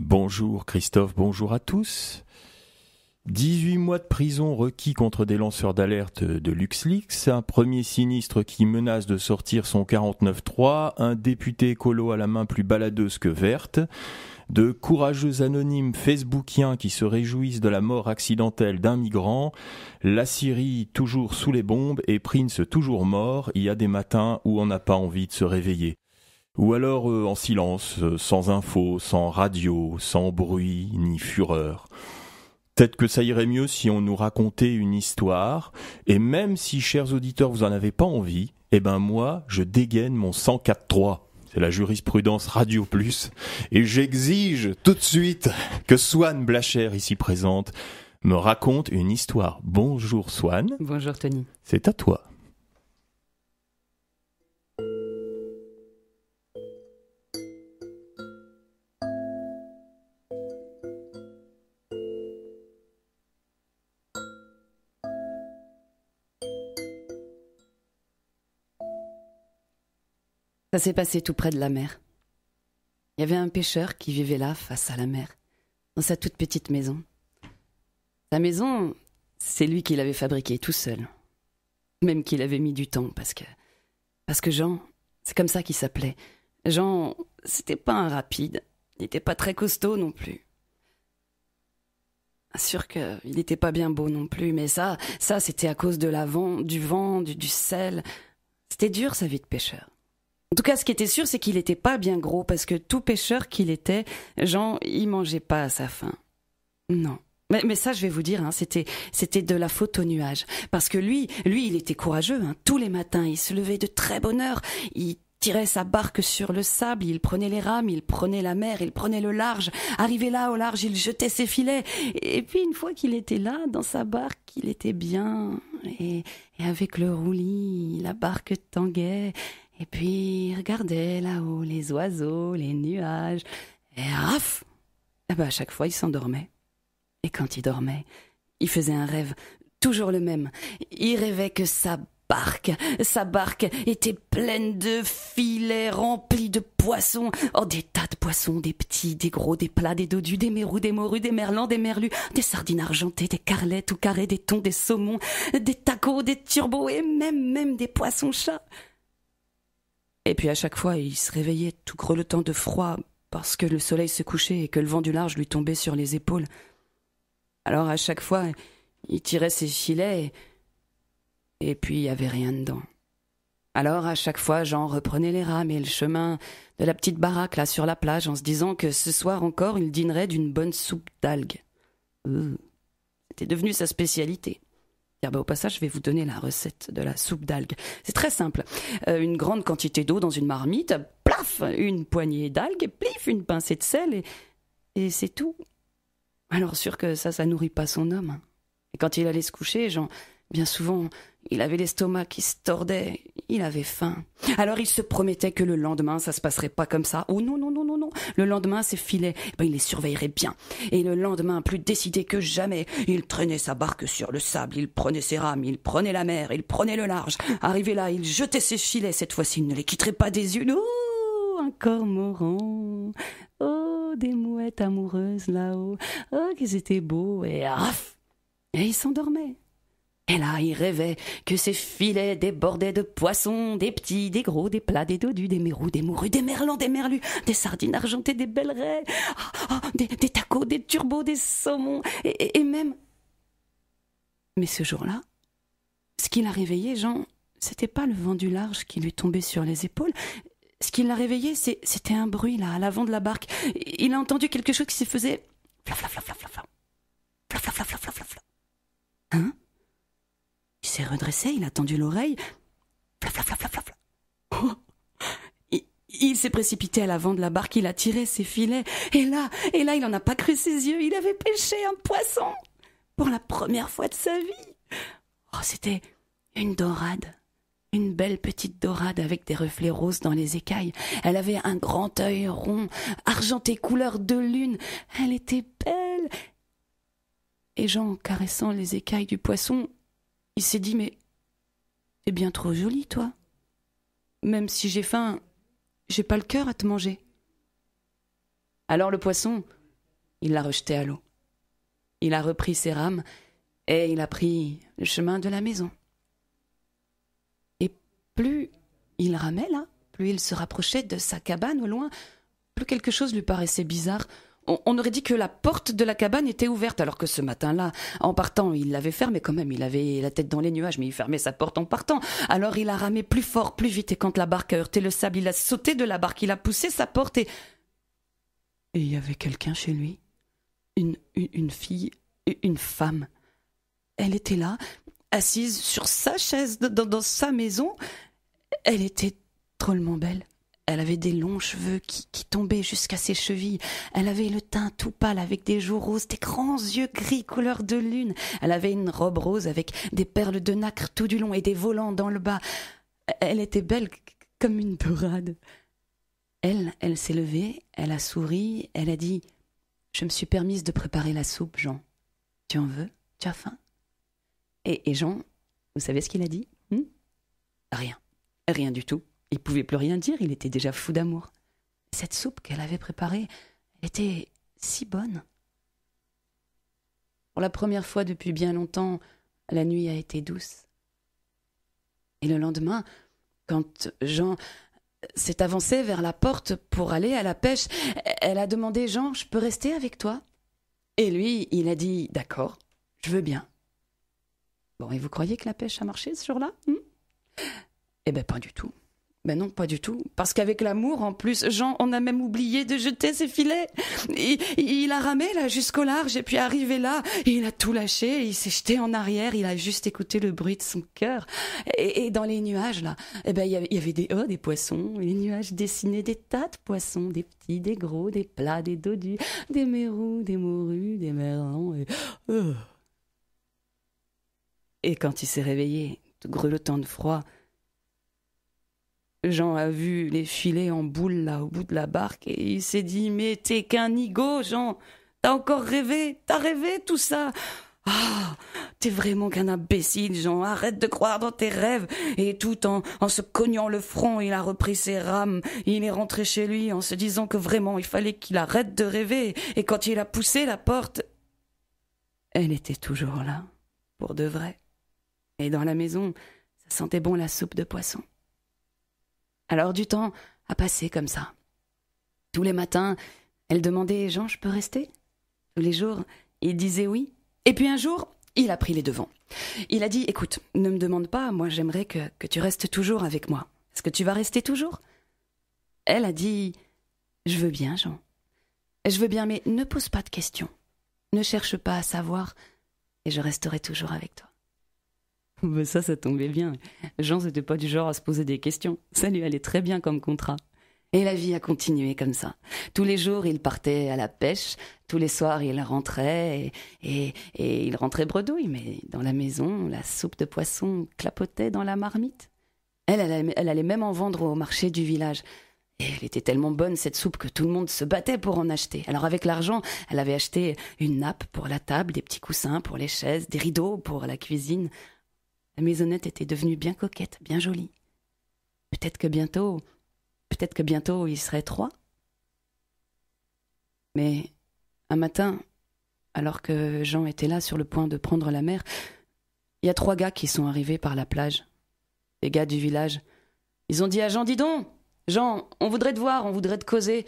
Bonjour Christophe, bonjour à tous. 18 mois de prison requis contre des lanceurs d'alerte de LuxLeaks, un premier sinistre qui menace de sortir son 49.3, un député écolo à la main plus baladeuse que verte, de courageux anonymes facebookiens qui se réjouissent de la mort accidentelle d'un migrant, la Syrie toujours sous les bombes et Prince toujours mort, il y a des matins où on n'a pas envie de se réveiller. Ou alors en silence, sans info, sans radio, sans bruit ni fureur. Peut-être que ça irait mieux si on nous racontait une histoire, et même si, chers auditeurs, vous en avez pas envie, eh ben moi, je dégaine mon 104.3. C'est la jurisprudence Radio Plus, et j'exige tout de suite que Swan Blacher, ici présente, me raconte une histoire. Bonjour Swan. Bonjour Tony. C'est à toi. Ça s'est passé tout près de la mer. Il y avait un pêcheur qui vivait là, face à la mer, dans sa toute petite maison. Sa maison, c'est lui qui l'avait fabriquée tout seul. Même qu'il avait mis du temps, parce que Jean, c'est comme ça qu'il s'appelait. Jean, c'était pas un rapide, il n'était pas très costaud non plus. Sûr qu'il n'était pas bien beau non plus, mais ça c'était à cause du vent, du sel. C'était dur sa vie de pêcheur. En tout cas, ce qui était sûr, c'est qu'il n'était pas bien gros, parce que tout pêcheur qu'il était, Jean, il mangeait pas à sa faim. Non. Mais ça, je vais vous dire, c'était de la faute au nuage. Parce que lui, il était courageux. Tous les matins, il se levait de très bonne heure. Il tirait sa barque sur le sable, il prenait les rames, il prenait la mer, il prenait le large. Arrivé là, au large, il jetait ses filets. Et puis, une fois qu'il était là, dans sa barque, il était bien. Et avec le roulis, la barque tanguait. Et puis, il regardait là-haut les oiseaux, les nuages. Et raf! À chaque fois, il s'endormait. Et quand il dormait, il faisait un rêve, toujours le même. Il rêvait que sa barque était pleine de filets remplis de poissons. Oh, des tas de poissons, des petits, des gros, des plats, des dodus, des mérous, des morues, des merlans, des merlus, des sardines argentées, des carlettes ou carrés, des thons, des saumons, des tacos, des turbos et même des poissons-chats. Et puis à chaque fois, il se réveillait tout grelottant de froid parce que le soleil se couchait et que le vent du large lui tombait sur les épaules. Alors à chaque fois, il tirait ses filets et puis il n'y avait rien dedans. Alors à chaque fois, Jean reprenait les rames et le chemin de la petite baraque là sur la plage en se disant que ce soir encore, il dînerait d'une bonne soupe d'algues. C'était devenu sa spécialité. Au passage, je vais vous donner la recette de la soupe d'algues. C'est très simple. Une grande quantité d'eau dans une marmite, plaf, une poignée d'algues, plif, une pincée de sel et c'est tout. Alors sûr que ça nourrit pas son homme. Et quand il allait se coucher, Jean, bien souvent, il avait l'estomac qui se tordait, il avait faim. Alors il se promettait que le lendemain, ça se passerait pas comme ça. Oh non. Le lendemain, ses filets, il les surveillerait bien. Et le lendemain, plus décidé que jamais, il traînait sa barque sur le sable, il prenait ses rames, il prenait la mer, il prenait le large. Arrivé là, il jetait ses filets. Cette fois-ci, il ne les quitterait pas des yeux. Oh, un cormoran. Oh, des mouettes amoureuses là-haut. Oh, que c'était beau. Et raf! Et il s'endormait. Et là, il rêvait que ses filets débordaient de poissons, des petits, des gros, des plats, des dodus, des mérous, des morues, des merlans, des merlus, des sardines argentées, des belles raies, des tacos, des turbos, des saumons, et même... Mais ce jour-là, ce qui l'a réveillé, Jean, c'était pas le vent du large qui lui tombait sur les épaules. Ce qui l'a réveillé, c'était un bruit, là, à l'avant de la barque. Il a entendu quelque chose qui se faisait... Flaf. Hein? Il s'est redressé, il a tendu l'oreille. Flaf. Oh, il s'est précipité à l'avant de la barque, il a tiré ses filets. Et là, il n'en a pas cru ses yeux. Il avait pêché un poisson pour la première fois de sa vie. Oh, c'était une dorade. Une belle petite dorade avec des reflets roses dans les écailles. Elle avait un grand œil rond, argenté couleur de lune. Elle était belle. Et Jean, caressant les écailles du poisson, il s'est dit, mais t'es bien trop jolie, toi. Même si j'ai faim, j'ai pas le cœur à te manger. Alors le poisson, il l'a rejetée à l'eau. Il a repris ses rames et il a pris le chemin de la maison. Et plus il ramait là, plus il se rapprochait de sa cabane au loin, plus quelque chose lui paraissait bizarre. On aurait dit que la porte de la cabane était ouverte, alors que ce matin-là, en partant, il l'avait fermée quand même. Il avait la tête dans les nuages, mais il fermait sa porte en partant. Alors il a ramé plus fort, plus vite, et quand la barque a heurté le sable, il a sauté de la barque, il a poussé sa porte et il y avait quelqu'un chez lui. Une fille, une femme. Elle était là, assise sur sa chaise dans sa maison. Elle était drôlement belle. Elle avait des longs cheveux qui tombaient jusqu'à ses chevilles. Elle avait le teint tout pâle avec des joues roses, des grands yeux gris couleur de lune. Elle avait une robe rose avec des perles de nacre tout du long et des volants dans le bas. Elle était belle comme une dorade. Elle s'est levée, elle a souri, elle a dit « Je me suis permise de préparer la soupe, Jean. Tu en veux? Tu as faim ?» Et Jean, vous savez ce qu'il a dit? Rien du tout. Il pouvait plus rien dire, il était déjà fou d'amour. Cette soupe qu'elle avait préparée, elle était si bonne. Pour la première fois depuis bien longtemps, la nuit a été douce. Et le lendemain, quand Jean s'est avancé vers la porte pour aller à la pêche, elle a demandé « Jean, je peux rester avec toi ?» Et lui, il a dit « D'accord, je veux bien. » Bon, et vous croyez que la pêche a marché ce jour-là? Eh ben, pas du tout. Ben non, pas du tout. Parce qu'avec l'amour, en plus, Jean, on a même oublié de jeter ses filets. Il a ramé là jusqu'au large et puis arrivé là, il a tout lâché, il s'est jeté en arrière, il a juste écouté le bruit de son cœur. Et dans les nuages là, eh ben il y avait des poissons. Les nuages dessinaient des tas de poissons, des petits, des gros, des plats, des dodus, des mérous, des morues, des merlans. Et quand il s'est réveillé, tout grelottant de froid, Jean a vu les filets en boule là au bout de la barque et il s'est dit « Mais t'es qu'un nigaud, Jean, t'as encore rêvé, t'as rêvé tout ça. Ah, t'es vraiment qu'un imbécile, Jean, arrête de croire dans tes rêves. » Et tout en se cognant le front, il a repris ses rames, il est rentré chez lui en se disant que vraiment il fallait qu'il arrête de rêver. Et quand il a poussé la porte, elle était toujours là, pour de vrai. Et dans la maison, ça sentait bon la soupe de poisson. Alors du temps a passé comme ça. Tous les matins, elle demandait « Jean, je peux rester ?» Tous les jours, il disait oui. Et puis un jour, il a pris les devants. Il a dit « Écoute, ne me demande pas, moi j'aimerais que tu restes toujours avec moi. Est-ce que tu vas rester toujours ?» Elle a dit « Je veux bien, Jean. Je veux bien, mais ne pose pas de questions. Ne cherche pas à savoir et je resterai toujours avec toi. » Ben ça tombait bien. Jean, c'était pas du genre à se poser des questions. Ça lui allait très bien comme contrat. Et la vie a continué comme ça. Tous les jours, il partait à la pêche. Tous les soirs, il rentrait et il rentrait bredouille. Mais dans la maison, la soupe de poisson clapotait dans la marmite. Elle allait même en vendre au marché du village. Et elle était tellement bonne, cette soupe, que tout le monde se battait pour en acheter. Alors avec l'argent, elle avait acheté une nappe pour la table, des petits coussins pour les chaises, des rideaux pour la cuisine. La maisonnette était devenue bien coquette, bien jolie. Peut-être que bientôt, ils seraient 3. Mais un matin, alors que Jean était là sur le point de prendre la mer, il y a 3 gars qui sont arrivés par la plage. Les gars du village. Ils ont dit à Jean « Dis donc, Jean, on voudrait te voir, on voudrait te causer.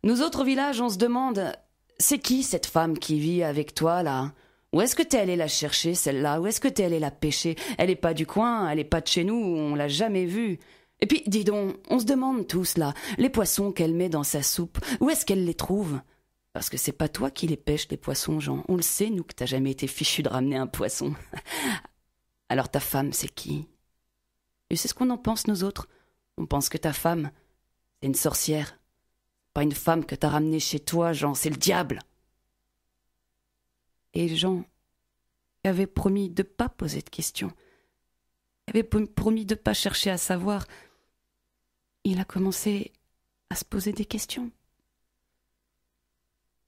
Nous autres au village, on se demande, c'est qui cette femme qui vit avec toi là ? Où est-ce que t'es allé la chercher, celle-là? Où est-ce que t'es allé la pêcher? Elle est pas du coin, elle est pas de chez nous, on l'a jamais vue. Et puis, dis donc, on se demande tous, là, les poissons qu'elle met dans sa soupe, où est-ce qu'elle les trouve? Parce que c'est pas toi qui les pêches, les poissons, Jean. On le sait, nous, que t'as jamais été fichu de ramener un poisson. Alors ta femme, c'est qui? Et c'est ce qu'on en pense, nous autres. On pense que ta femme, c'est une sorcière. Pas une femme que t'as ramenée chez toi, Jean, c'est le diable. Et Jean avait promis de ne pas poser de questions, avait promis de ne pas chercher à savoir. Il a commencé à se poser des questions.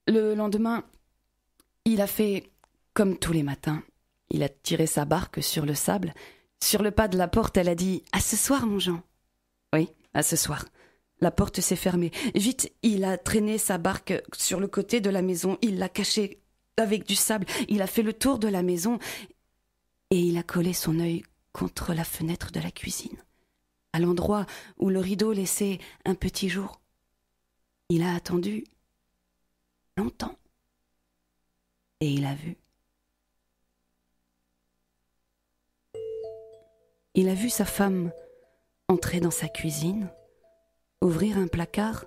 Le lendemain, il a fait comme tous les matins. Il a tiré sa barque sur le sable. Sur le pas de la porte, elle a dit « À ce soir, mon Jean !» « Oui, à ce soir. La porte s'est fermée. Vite, il a traîné sa barque sur le côté de la maison. Il l'a cachée avec du sable. Il a fait le tour de la maison et il a collé son œil contre la fenêtre de la cuisine, à l'endroit où le rideau laissait un petit jour. Il a attendu longtemps et il a vu. Il a vu sa femme entrer dans sa cuisine, ouvrir un placard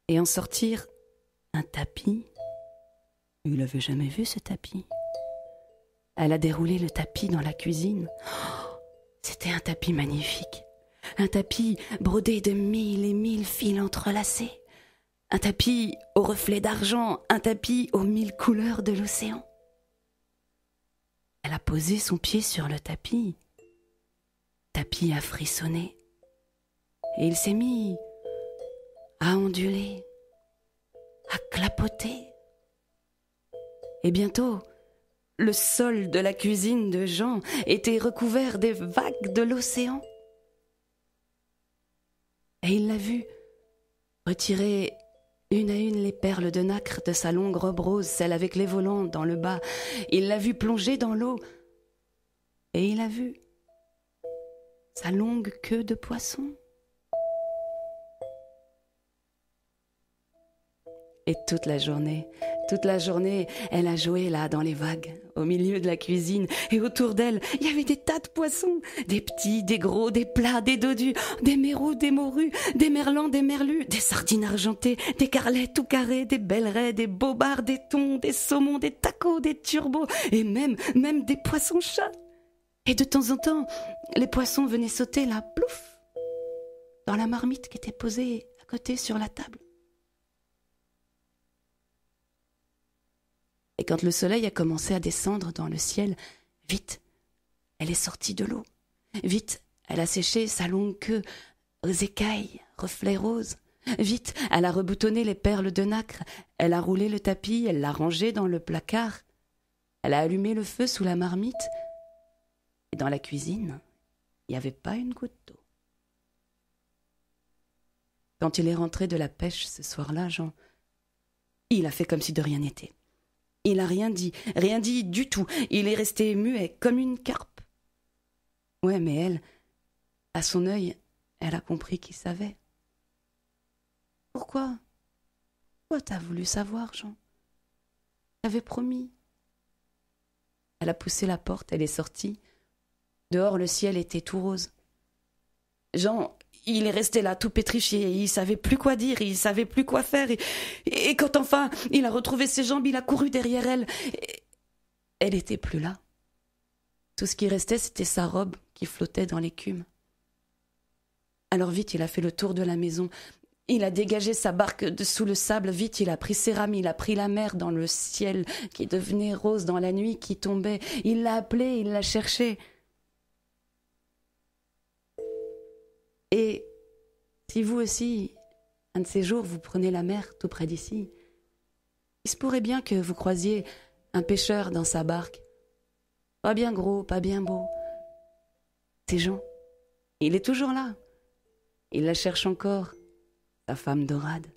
et en sortir un tapis. Il n'avait jamais vu ce tapis. Elle a déroulé le tapis dans la cuisine. Oh, c'était un tapis magnifique. Un tapis brodé de 1000 et 1000 fils entrelacés. Un tapis aux reflets d'argent. Un tapis aux 1000 couleurs de l'océan. Elle a posé son pied sur le tapis. Le tapis a frissonné. Et il s'est mis à onduler, à clapoter. Et bientôt, le sol de la cuisine de Jean était recouvert des vagues de l'océan. Et il l'a vu retirer une à une les perles de nacre de sa longue robe rose, celle avec les volants dans le bas. Il l'a vu plonger dans l'eau. Et il a vu sa longue queue de poisson. Et toute la journée, elle a joué là dans les vagues, au milieu de la cuisine. Et autour d'elle, il y avait des tas de poissons. Des petits, des gros, des plats, des dodus, des mérous, des morues, des merlans, des merlus, des sardines argentées, des carlets tout carrés, des belles raies, des bobards, des thons, des saumons, des tacos, des turbos, et même des poissons-chats. Et de temps en temps, les poissons venaient sauter là, plouf, dans la marmite qui était posée à côté sur la table. Et quand le soleil a commencé à descendre dans le ciel, vite, elle est sortie de l'eau. Vite, elle a séché sa longue queue aux écailles, reflets roses. Vite, elle a reboutonné les perles de nacre. Elle a roulé le tapis, elle l'a rangé dans le placard. Elle a allumé le feu sous la marmite. Et dans la cuisine, il n'y avait pas une goutte d'eau. Quand il est rentré de la pêche ce soir-là, Jean, il a fait comme si de rien n'était. Il n'a rien dit du tout. Il est resté muet, comme une carpe. Ouais, mais elle, à son œil, elle a compris qu'il savait. Pourquoi t'as voulu savoir, Jean? J'avais promis. Elle a poussé la porte, elle est sortie. Dehors, le ciel était tout rose. Jean, il est resté là, tout pétrifié. Il savait plus quoi dire, il savait plus quoi faire. Et quand enfin, il a retrouvé ses jambes, il a couru derrière elle. Elle était plus là. Tout ce qui restait, c'était sa robe qui flottait dans l'écume. Alors vite, il a fait le tour de la maison. Il a dégagé sa barque de sous le sable. Vite, il a pris ses rames, il a pris la mer dans le ciel qui devenait rose dans la nuit qui tombait. Il l'a appelée, il l'a cherchée. Et si vous aussi, un de ces jours, vous prenez la mer tout près d'ici, il se pourrait bien que vous croisiez un pêcheur dans sa barque. Pas bien gros, pas bien beau. C'est Jean. Il est toujours là. Il la cherche encore, sa femme dorade.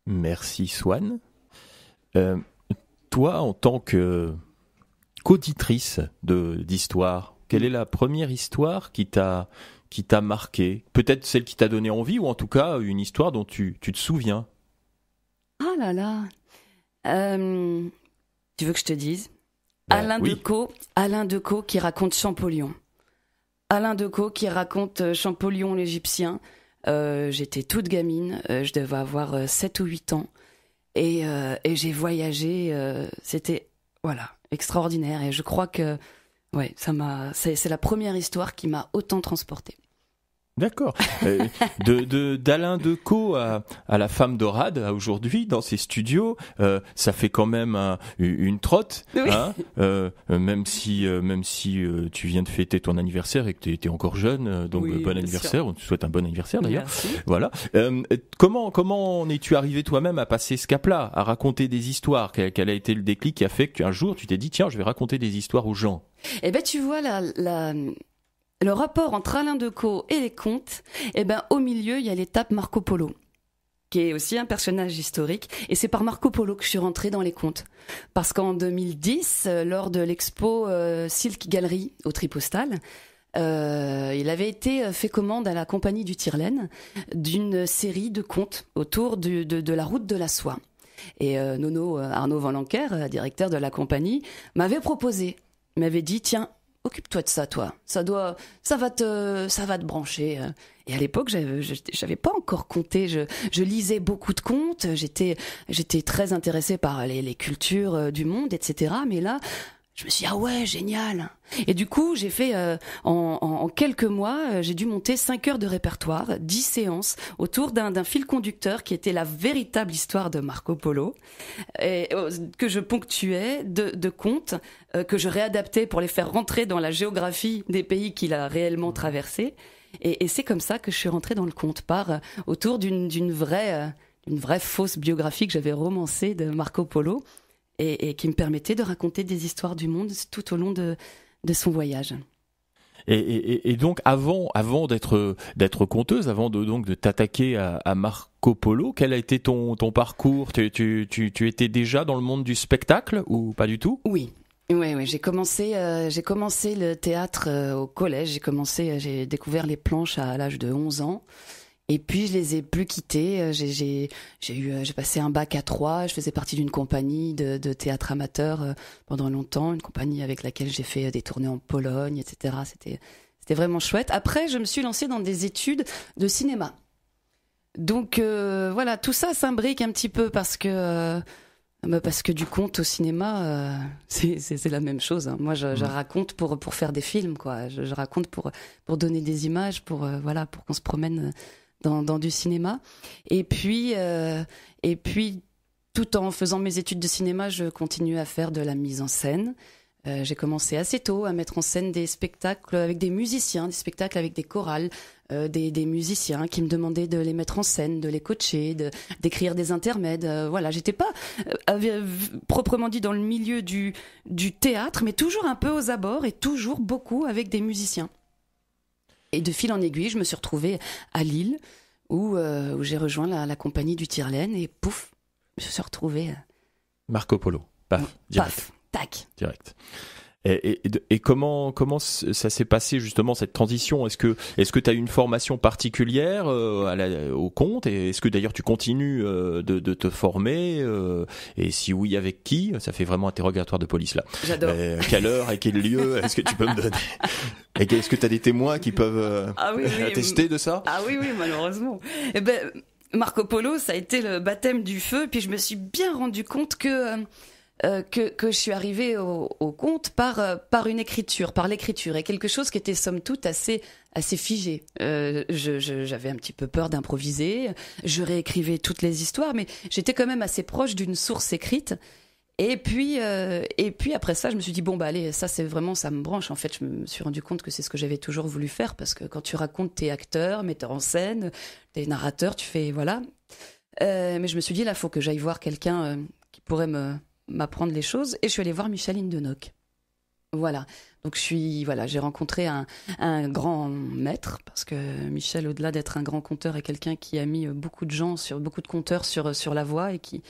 Merci Swan. Toi, en tant que qu'auditrice d'histoire, quelle est la première histoire qui t'a marqué? Peut-être celle qui t'a donné envie, ou en tout cas une histoire dont tu te souviens. Oh là là. Tu veux que je te dise? Ben, Alain Decaux qui raconte Champollion. Alain Decaux qui raconte Champollion l'Égyptien. J'étais toute gamine, je devais avoir 7 ou 8 ans. Et j'ai voyagé, c'était extraordinaire. Et je crois que c'est la première histoire qui m'a autant transportée. D'accord. D'Alain Decaux à la femme d'Orade aujourd'hui dans ses studios, ça fait quand même une trotte, oui. Hein, même si tu viens de fêter ton anniversaire et que tu étais encore jeune, donc oui, bon anniversaire. On te souhaite un bon anniversaire d'ailleurs. Merci. Voilà. Comment en es-tu arrivé toi-même à passer ce cap-là, à raconter des histoires? Quel a été le déclic qui a fait qu'un jour tu t'es dit tiens, je vais raconter des histoires aux gens? Eh ben tu vois le rapport entre Alain Decaux et les contes, au milieu, il y a l'étape Marco Polo, qui est aussi un personnage historique. Et c'est par Marco Polo que je suis rentrée dans les contes. Parce qu'en 2010, lors de l'expo Silk Gallery au Tripostal, il avait été fait commande à la compagnie du Tirlaine d'une série de contes autour de la route de la soie. Et Arnaud Van Lancker, directeur de la compagnie, m'avait dit, tiens, occupe-toi de ça, toi. Ça va te brancher. Et à l'époque, j'avais pas encore compté. Je lisais beaucoup de contes. J'étais très intéressée par les cultures du monde, etc. Mais là, je me suis dit, ah ouais, génial. Et du coup, j'ai fait, en quelques mois, j'ai dû monter 5 heures de répertoire, 10 séances, autour d'un fil conducteur qui était la véritable histoire de Marco Polo, et, que je ponctuais de contes, que je réadaptais pour les faire rentrer dans la géographie des pays qu'il a réellement traversés. Et c'est comme ça que je suis rentrée dans le conte, autour d'une vraie fausse biographie que j'avais romancée de Marco Polo, et qui me permettait de raconter des histoires du monde tout au long de son voyage. Et donc avant d'être conteuse, avant de t'attaquer à Marco Polo, quel a été ton parcours? Tu étais déjà dans le monde du spectacle ou pas du tout? Oui, j'ai commencé le théâtre au collège. J'ai découvert les planches à l'âge de 11 ans. Et puis je les ai plus quittées. J'ai passé un bac à 3. Je faisais partie d'une compagnie de théâtre amateur pendant longtemps, une compagnie avec laquelle j'ai fait des tournées en Pologne, etc. C'était vraiment chouette. Après, je me suis lancée dans des études de cinéma. Donc voilà, tout ça s'imbrique un petit peu parce que du conte au cinéma, c'est la même chose. Hein. Moi, je raconte pour faire des films, quoi. Je raconte pour donner des images, pour qu'on se promène dans du cinéma. Et puis, tout en faisant mes études de cinéma, je continue à faire de la mise en scène. J'ai commencé assez tôt à mettre en scène des spectacles avec des musiciens, des spectacles avec des chorales, des musiciens qui me demandaient de les mettre en scène, de les coacher, d'écrire des intermèdes. Voilà, j'étais pas proprement dit dans le milieu du théâtre, mais toujours un peu aux abords et toujours beaucoup avec des musiciens. Et de fil en aiguille, je me suis retrouvée à Lille, où j'ai rejoint la compagnie du Tirlaine, et pouf, je me suis retrouvée... Marco Polo, paf, direct. Paf, tac. Direct. Et comment ça s'est passé justement cette transition? Est-ce que tu as une formation particulière au conte, et est-ce que d'ailleurs tu continues de te former, et si oui, avec qui? Ça fait vraiment interrogatoire de police là. J'adore. Quelle heure et quel lieu? Est-ce que tu peux me donner? Et est-ce que tu as des témoins qui peuvent attester de ça? Ah oui, malheureusement. Eh ben, Marco Polo, ça a été le baptême du feu, puis je me suis bien rendu compte que je suis arrivée au conte par l'écriture, et quelque chose qui était somme toute assez figé. J'avais un petit peu peur d'improviser, je réécrivais toutes les histoires, mais j'étais quand même assez proche d'une source écrite. Et puis après ça, je me suis dit, bon, bah allez, ça me branche. En fait, je me suis rendu compte que c'est ce que j'avais toujours voulu faire, parce que quand tu racontes, t'es acteur, metteur en scène, t'es narrateur, tu fais, voilà. Mais je me suis dit, là, faut que j'aille voir quelqu'un qui pourrait m'apprendre les choses, et je suis allée voir Michel Hindenock. Voilà. Donc j'ai rencontré un grand maître, parce que Michel, au-delà d'être un grand conteur, est quelqu'un qui a mis beaucoup de conteurs sur la voie, et qui...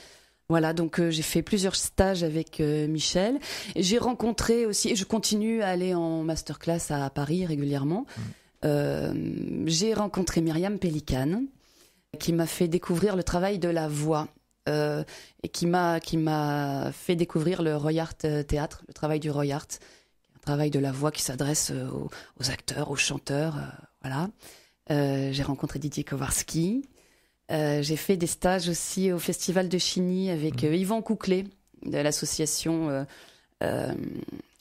Voilà, donc j'ai fait plusieurs stages avec Michel. J'ai rencontré aussi, et je continue à aller en masterclass à Paris régulièrement. J'ai rencontré Myriam Pélicane, qui m'a fait découvrir le travail de la voix, et qui m'a fait découvrir le Roy Art Théâtre, le travail du Roy Art, un travail de la voix qui s'adresse aux acteurs, aux chanteurs, voilà. J'ai rencontré Didier Kowarski. J'ai fait des stages aussi au Festival de Chigny avec Yvan Couclet, de l'association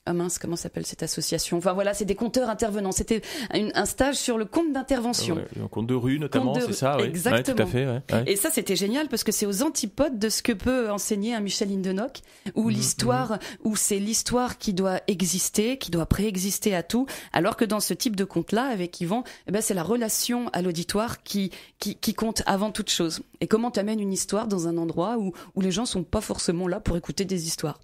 Ah mince, comment s'appelle cette association? Enfin voilà, c'est des conteurs intervenants. C'était un stage sur le conte d'intervention. Un conte de rue notamment, c'est ça? Oui. Exactement. Ouais, tout à fait. Ouais. Et ça, c'était génial parce que c'est aux antipodes de ce que peut enseigner un Michel Hindenock, où où c'est l'histoire qui doit exister, qui doit préexister à tout, alors que dans ce type de conte-là, avec Yvan, c'est la relation à l'auditoire qui compte avant toute chose. Et comment t'amènes une histoire dans un endroit où les gens sont pas forcément là pour écouter des histoires.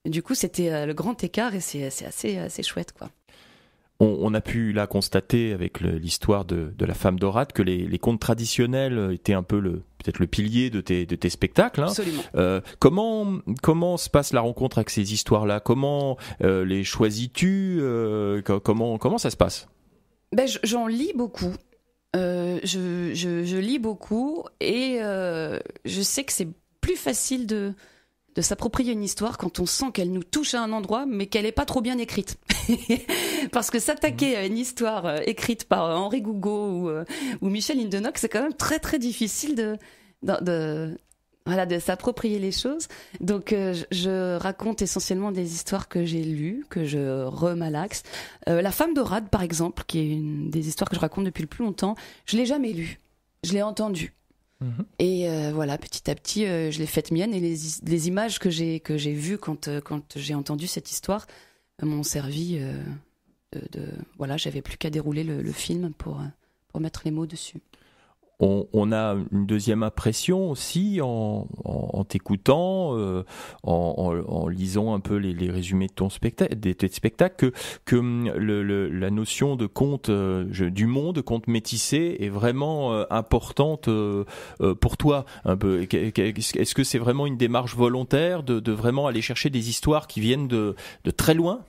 Et du coup, c'était le grand écart et c'est assez chouette, quoi. On a pu là constater avec l'histoire de la femme d'Orate que les contes traditionnels étaient un peu peut-être le pilier de tes spectacles. Hein. Absolument. Comment se passe la rencontre avec ces histoires-là? Comment les choisis-tu? Comment ça se passe? J'en lis beaucoup. Je lis beaucoup et je sais que c'est plus facile de s'approprier une histoire quand on sent qu'elle nous touche à un endroit mais qu'elle est pas trop bien écrite. Parce que s'attaquer à une histoire écrite par Henri Gougaud ou Michel Hindenock, c'est quand même très très difficile de s'approprier les choses. Donc je raconte essentiellement des histoires que j'ai lues, que je remalaxe. La femme d'Orade par exemple, qui est une des histoires que je raconte depuis le plus longtemps, je l'ai jamais lue, je l'ai entendue. Et voilà, petit à petit, je l'ai faite mienne et les images que j'ai vues quand j'ai entendu cette histoire m'ont servi voilà, j'avais plus qu'à dérouler le film pour mettre les mots dessus. On a une deuxième impression aussi en t'écoutant, en lisant un peu les résumés de tes spectacles, que la notion de conte du monde, conte métissé, est vraiment importante pour toi. Un peu. Est-ce que c'est vraiment une démarche volontaire de vraiment aller chercher des histoires qui viennent de très loin?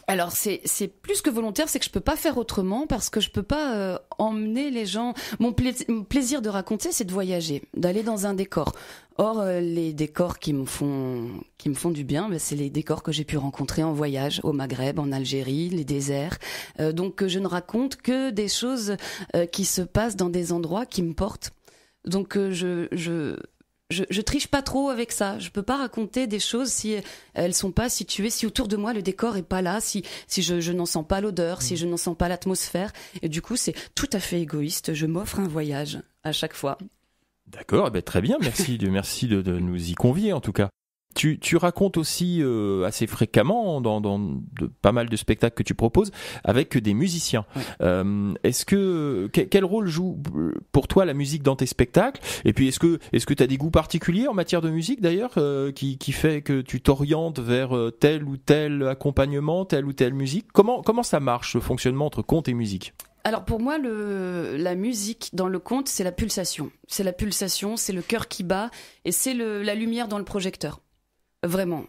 Alors c'est plus que volontaire, c'est que je peux pas faire autrement parce que je peux pas emmener les gens. Mon plaisir de raconter, c'est de voyager, d'aller dans un décor. Or les décors qui me font du bien, c'est les décors que j'ai pu rencontrer en voyage au Maghreb, en Algérie, les déserts. Donc je ne raconte que des choses qui se passent dans des endroits qui me portent. Donc je triche pas trop avec ça. Je peux pas raconter des choses si elles sont pas situées, si autour de moi le décor est pas là, si je n'en sens pas l'odeur, si je n'en sens pas l'atmosphère. Et du coup, c'est tout à fait égoïste. Je m'offre un voyage à chaque fois. D'accord, très bien. Merci de nous y convier en tout cas. Tu racontes aussi assez fréquemment dans pas mal de spectacles que tu proposes avec des musiciens. Ouais. Quel rôle joue pour toi la musique dans tes spectacles? Et puis est-ce que tu as des goûts particuliers en matière de musique d'ailleurs qui fait que tu t'orientes vers tel ou tel accompagnement, telle ou telle musique? Comment ça marche le fonctionnement entre conte et musique? Alors pour moi, la musique dans le conte, c'est la pulsation. C'est la pulsation, c'est le cœur qui bat et c'est la lumière dans le projecteur. Vraiment.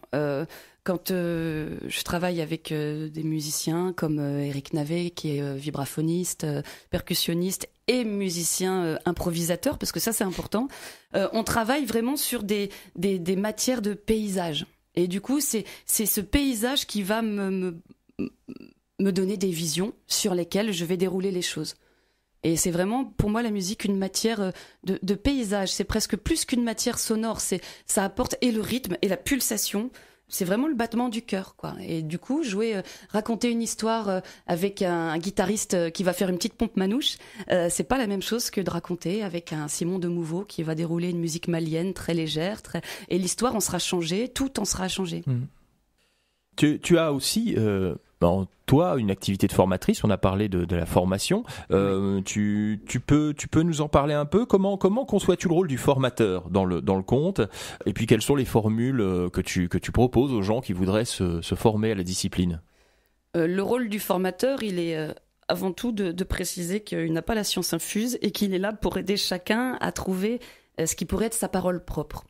Quand je travaille avec des musiciens comme Eric Navet, qui est vibraphoniste, percussionniste et musicien improvisateur, parce que ça c'est important, on travaille vraiment sur des matières de paysage. Et du coup, c'est ce paysage qui va me donner des visions sur lesquelles je vais dérouler les choses. Et c'est vraiment, pour moi, la musique, une matière de paysage. C'est presque plus qu'une matière sonore. Ça apporte et le rythme et la pulsation. C'est vraiment le battement du cœur, quoi. Et du coup, raconter une histoire avec un guitariste qui va faire une petite pompe manouche, c'est pas la même chose que de raconter avec un Simon de Mouveau qui va dérouler une musique malienne très légère. Et l'histoire en sera changée, tout en sera changé. Tu as aussi... toi, une activité de formatrice, on a parlé de la formation. Tu peux nous en parler un peu? Comment conçois-tu le rôle du formateur dans le conte? Et puis quelles sont les formules que tu proposes aux gens qui voudraient se former à la discipline? Le rôle du formateur, il est avant tout de préciser qu'il n'a pas la science infuse et qu'il est là pour aider chacun à trouver ce qui pourrait être sa parole propre.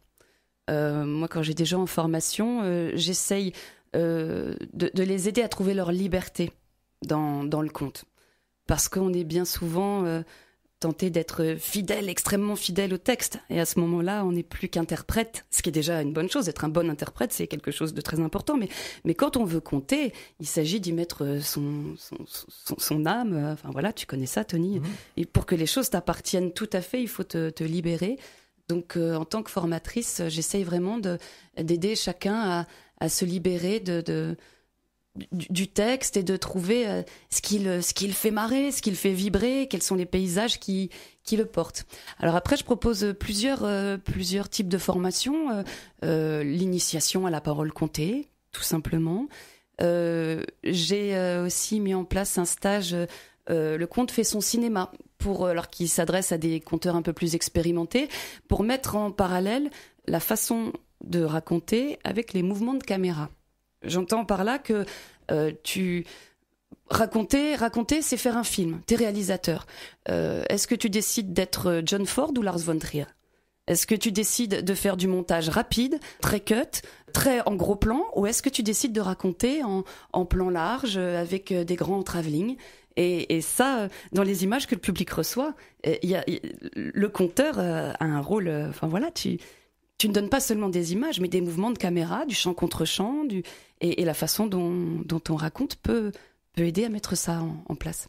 Moi, quand j'ai des gens en formation, j'essaye de les aider à trouver leur liberté dans le conte. Parce qu'on est bien souvent tenté d'être extrêmement fidèle au texte. Et à ce moment-là, on n'est plus qu'interprète, ce qui est déjà une bonne chose. Être un bon interprète, c'est quelque chose de très important. Mais quand on veut conter, il s'agit d'y mettre son âme. Enfin voilà, tu connais ça, Tony. Et pour que les choses t'appartiennent tout à fait, il faut te libérer. Donc, en tant que formatrice, j'essaye vraiment d'aider chacun à se libérer du texte et de trouver ce qui le fait marrer, ce qui le fait vibrer, quels sont les paysages qui le portent. Alors après, je propose plusieurs types de formations. L'initiation à la parole contée, tout simplement. J'ai aussi mis en place un stage, le conte fait son cinéma, alors qui s'adresse à des conteurs un peu plus expérimentés, pour mettre en parallèle la façon de raconter avec les mouvements de caméra. J'entends par là que raconter, c'est faire un film. T'es réalisateur. Est-ce que tu décides d'être John Ford ou Lars von Trier ? Est-ce que tu décides de faire du montage rapide, très cut, très en gros plan, ou est-ce que tu décides de raconter en plan large, avec des grands travelling ? Et ça, dans les images que le public reçoit, le conteur a un rôle. Enfin voilà, tu ne donnes pas seulement des images, mais des mouvements de caméra, du champ contre champ, et la façon dont on raconte peut aider à mettre ça en place.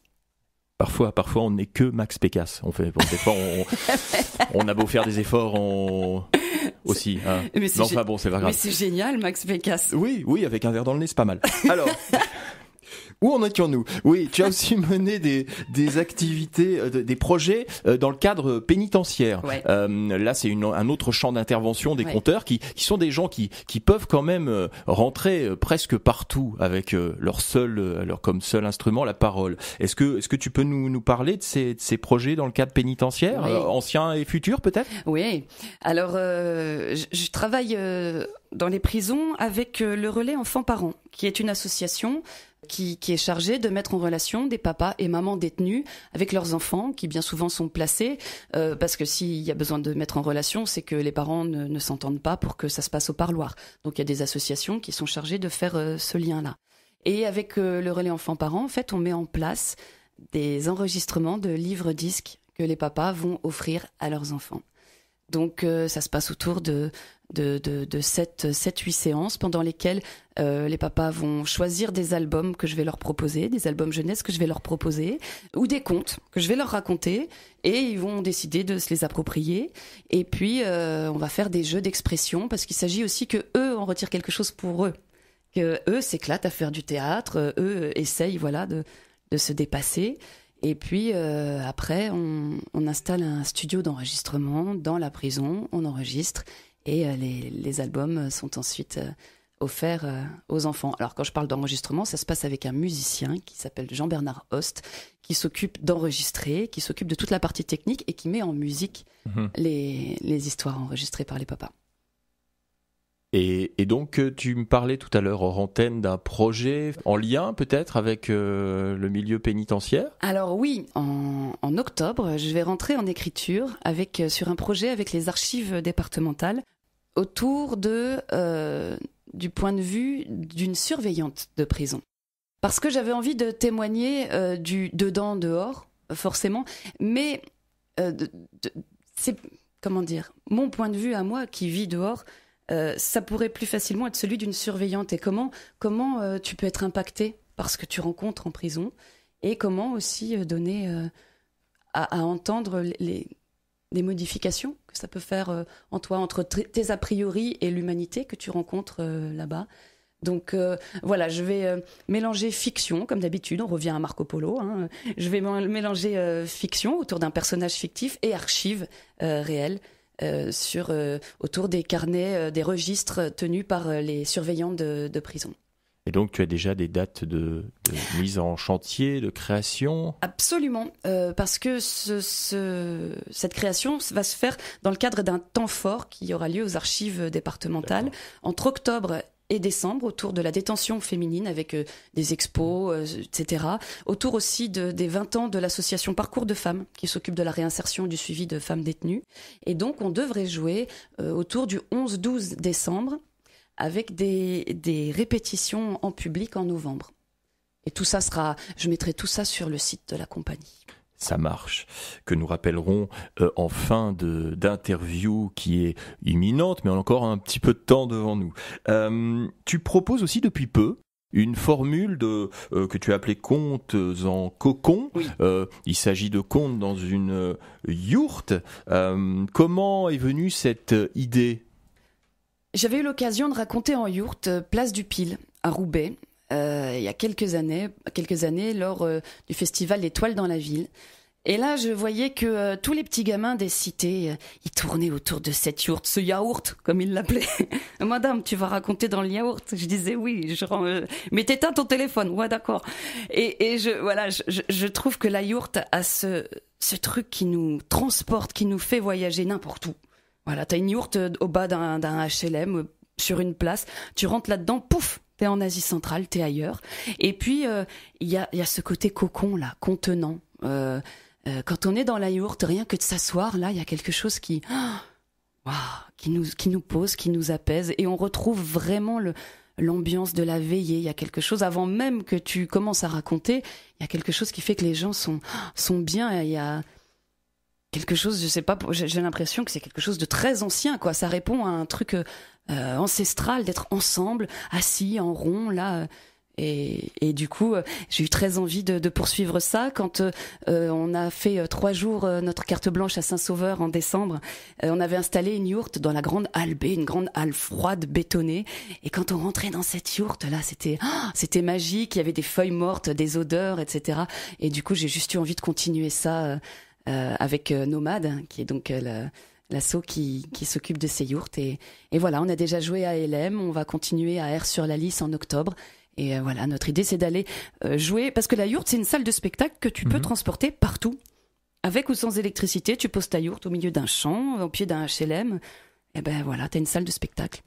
Parfois, on n'est que Max Pécasse. Des fois, on a beau faire des efforts, aussi. Hein. Mais c'est c'est pas grave. Mais c'est génial, Max Pécasse. Oui, avec un verre dans le nez, c'est pas mal. Alors. Où en étions-nous ? Oui, tu as aussi mené des activités, des projets dans le cadre pénitentiaire. Ouais. Là, c'est un autre champ d'intervention des conteurs qui sont des gens qui peuvent quand même rentrer presque partout avec leur comme seul instrument, la parole. Est-ce que tu peux nous parler de ces projets dans le cadre pénitentiaire, anciens et futurs peut-être ? Oui. Alors, je travaille dans les prisons avec le Relais Enfants-Parents, qui est une association qui est chargée de mettre en relation des papas et mamans détenus avec leurs enfants, qui bien souvent sont placés, parce que s'il y a besoin de mettre en relation, c'est que les parents ne s'entendent pas pour que ça se passe au parloir. Donc il y a des associations qui sont chargées de faire ce lien-là. Et avec le Relais Enfants-Parents, en fait, on met en place des enregistrements de livres-disques que les papas vont offrir à leurs enfants. Donc ça se passe autour de 7-8 séances pendant lesquelles les papas vont choisir des albums que je vais leur proposer, des albums jeunesse que je vais leur proposer, ou des contes que je vais leur raconter, et ils vont décider de se les approprier. Et puis on va faire des jeux d'expression, parce qu'il s'agit aussi que eux en retirent quelque chose pour eux, que eux s'éclatent à faire du théâtre, eux essayent de se dépasser. Et puis après, on installe un studio d'enregistrement dans la prison, on enregistre, et les albums sont ensuite offerts aux enfants. Alors quand je parle d'enregistrement, ça se passe avec un musicien qui s'appelle Jean-Bernard Host, qui s'occupe d'enregistrer, qui s'occupe de toute la partie technique et qui met en musique les histoires enregistrées par les papas. Et donc, tu me parlais tout à l'heure hors antenne d'un projet en lien peut-être avec le milieu pénitentiaire ? Alors oui, en octobre, je vais rentrer en écriture sur un projet avec les archives départementales autour du point de vue d'une surveillante de prison. Parce que j'avais envie de témoigner du dedans-dehors, forcément, mais c'est, comment dire, mon point de vue à moi qui vit dehors, ça pourrait plus facilement être celui d'une surveillante. Et comment tu peux être impacté par ce que tu rencontres en prison, et comment aussi donner à entendre les modifications que ça peut faire en toi, entre tes a priori et l'humanité que tu rencontres là-bas. Donc voilà, je vais mélanger fiction, comme d'habitude, on revient à Marco Polo, hein. Je vais mélanger fiction autour d'un personnage fictif et archives réelles, autour des carnets, des registres tenus par les surveillants de prison. Et donc tu as déjà des dates de mise en chantier, de création ? Absolument, parce que cette création va se faire dans le cadre d'un temps fort qui aura lieu aux archives départementales. D'accord. Entre octobre et décembre, autour de la détention féminine, avec des expos, etc. Autour aussi des 20 ans de l'association Parcours de Femmes, qui s'occupe de la réinsertion et du suivi de femmes détenues. Et donc, on devrait jouer autour du 11-12 décembre, avec des répétitions en public en novembre. Et tout ça je mettrai tout ça sur le site de la compagnie. Ça marche, que nous rappellerons en fin d'interview qui est imminente, mais on a encore un petit peu de temps devant nous. Tu proposes aussi depuis peu une formule que tu as appelée contes en cocon. Oui. Il s'agit de contes dans une yourte. Comment est venue cette idée ? J'avais eu l'occasion de raconter en yourte, place du Pile, à Roubaix, il y a quelques années lors du festival Étoiles dans la ville. Et là, je voyais que tous les petits gamins des cités, ils tournaient autour de cette yourte, ce yaourt, comme ils l'appelaient. Madame, tu vas raconter dans le yaourt? Je disais oui. Mais t'éteins ton téléphone. Ouais, d'accord. Et je trouve que la yourte a ce truc qui nous transporte, qui nous fait voyager n'importe où. Voilà, t'as une yourte au bas d'un HLM, sur une place, tu rentres là-dedans, pouf, t'es en Asie centrale, t'es ailleurs. Et puis, il y a ce côté cocon, là, contenant. Quand on est dans la yourte, rien que de s'asseoir, là, il y a quelque chose qui nous pose, qui nous apaise, et on retrouve vraiment l'ambiance de la veillée. Il y a quelque chose, avant même que tu commences à raconter, il y a quelque chose qui fait que les gens sont bien. Il y a quelque chose, je sais pas, j'ai l'impression que c'est quelque chose de très ancien, quoi. Ça répond à un truc ancestral, d'être ensemble, assis en rond, là. Et du coup, j'ai eu très envie de poursuivre ça. Quand on a fait 3 jours notre carte blanche à Saint-Sauveur en décembre, on avait installé une yourte dans la grande halle B, une grande halle froide, bétonnée. Et quand on rentrait dans cette yourte, là, c'était magique. Il y avait des feuilles mortes, des odeurs, etc. Et du coup, j'ai juste eu envie de continuer ça avec Nomade, qui est donc l'asso qui s'occupe de ces yourtes. Et voilà, on a déjà joué à LM. On va continuer à Aire-sur-la-Lys en octobre. Et voilà, notre idée, c'est d'aller jouer, parce que la yourte, c'est une salle de spectacle que tu peux transporter partout. Avec ou sans électricité, tu poses ta yourte au milieu d'un champ, au pied d'un HLM. Et ben voilà, t'as une salle de spectacle.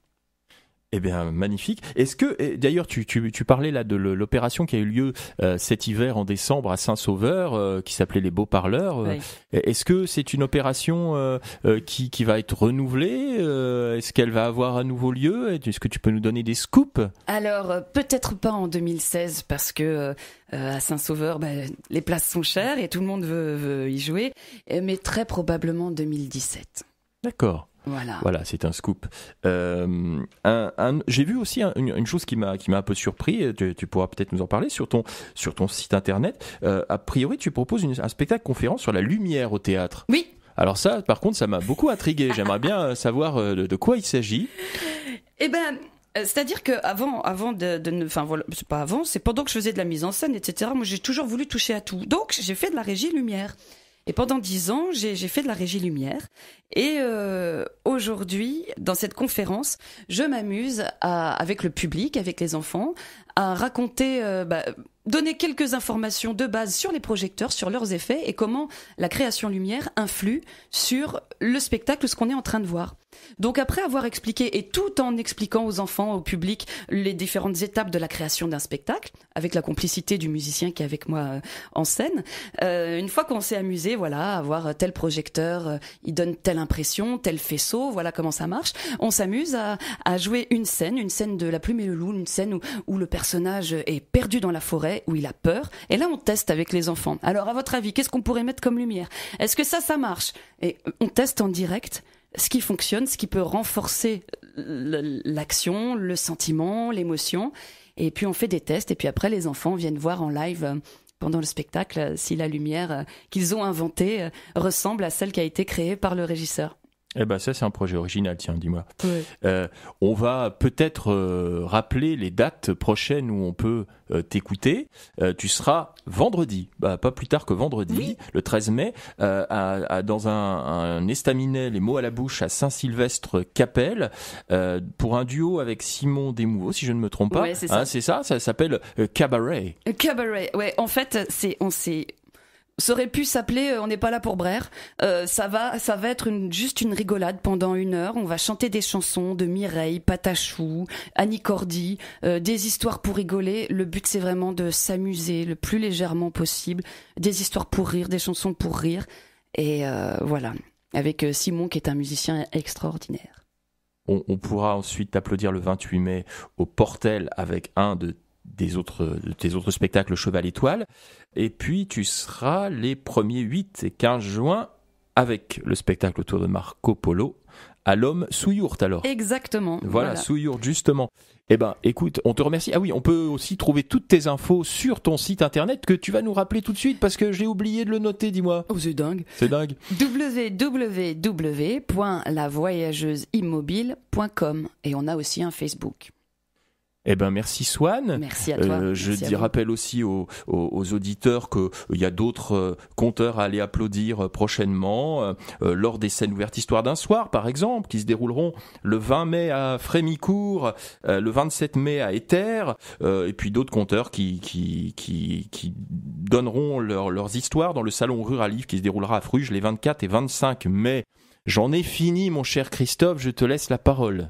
Eh bien, magnifique. Est-ce que, d'ailleurs, tu parlais là de l'opération qui a eu lieu cet hiver en décembre à Saint-Sauveur, qui s'appelait les Beaux Parleurs. Oui. Est-ce que c'est une opération qui va être renouvelée? Est-ce qu'elle va avoir un nouveau lieu? Est-ce que tu peux nous donner des scoops? Alors, peut-être pas en 2016, parce que à Saint-Sauveur, les places sont chères et tout le monde veut y jouer, mais très probablement 2017. D'accord. Voilà, c'est un scoop. J'ai vu aussi une chose qui m'a un peu surpris. Tu pourras peut-être nous en parler sur ton site internet. A priori, tu proposes un spectacle conférence sur la lumière au théâtre. Oui. Alors ça, par contre, ça m'a beaucoup intrigué. J'aimerais bien savoir de quoi il s'agit. Eh ben. C'est-à-dire que c'est pas avant, c'est pendant que je faisais de la mise en scène, etc. Moi, j'ai toujours voulu toucher à tout. Donc, j'ai fait de la régie lumière. Et pendant 10 ans, j'ai fait de la régie lumière. Et aujourd'hui, dans cette conférence, je m'amuse avec le public, avec les enfants, à raconter, donner quelques informations de base sur les projecteurs, sur leurs effets et comment la création lumière influe sur le spectacle, ce qu'on est en train de voir. Donc après avoir expliqué, et tout en expliquant aux enfants, au public, les différentes étapes de la création d'un spectacle, avec la complicité du musicien qui est avec moi en scène, une fois qu'on s'est amusé, voilà, à voir tel projecteur, il donne telle impression, tel faisceau, voilà comment ça marche, on s'amuse à jouer une scène de La Plume et le Loup, une scène où le personnage est perdu dans la forêt, où il a peur, et là on teste avec les enfants. Alors à votre avis, qu'est-ce qu'on pourrait mettre comme lumière? Est-ce que ça marche? Et on teste en direct ce qui fonctionne, ce qui peut renforcer l'action, le sentiment, l'émotion. Et puis on fait des tests, et puis après les enfants viennent voir en live pendant le spectacle si la lumière qu'ils ont inventée ressemble à celle qui a été créée par le régisseur. Eh ben ça c'est un projet original, tiens, dis-moi. Oui. On va peut-être rappeler les dates prochaines où on peut t'écouter. Tu seras vendredi, pas plus tard que vendredi, oui. Le 13 mai, dans un estaminet, les mots à la bouche, à Saint-Sylvestre-Capelle, pour un duo avec Simon Desmouveaux, si je ne me trompe pas. Ouais, c'est ça. C'est ça s'appelle Cabaret. Cabaret, ouais. En fait, ça aurait pu s'appeler On n'est pas là pour Brère. Ça va être juste une rigolade pendant 1 heure. On va chanter des chansons de Mireille, Patachou, Annie Cordy, des histoires pour rigoler. Le but, c'est vraiment de s'amuser le plus légèrement possible. Des histoires pour rire, des chansons pour rire. Et voilà, avec Simon qui est un musicien extraordinaire. On pourra ensuite t'applaudir le 28 mai au Portel avec un de tes autres spectacles Cheval Étoile, et puis tu seras les 1er, 8 et 15 juin avec le spectacle autour de Marco Polo à l'Homme sous yourte alors. Exactement. Voilà. Sous yourte justement. Eh ben écoute, on te remercie. Ah oui, on peut aussi trouver toutes tes infos sur ton site internet que tu vas nous rappeler tout de suite parce que j'ai oublié de le noter, dis-moi. Oh, c'est dingue. C'est dingue. www.lavoyageuseimmobile.com, et on a aussi un Facebook. Eh ben merci Swan. Merci à toi. Je rappelle aussi aux auditeurs qu'il y a d'autres conteurs à aller applaudir prochainement lors des scènes ouvertes Histoire d'un soir par exemple, qui se dérouleront le 20 mai à Frémicourt, le 27 mai à Éther, et puis d'autres conteurs qui donneront leurs histoires dans le salon Rural Livre qui se déroulera à Fruges les 24 et 25 mai. J'en ai fini mon cher Christophe, je te laisse la parole.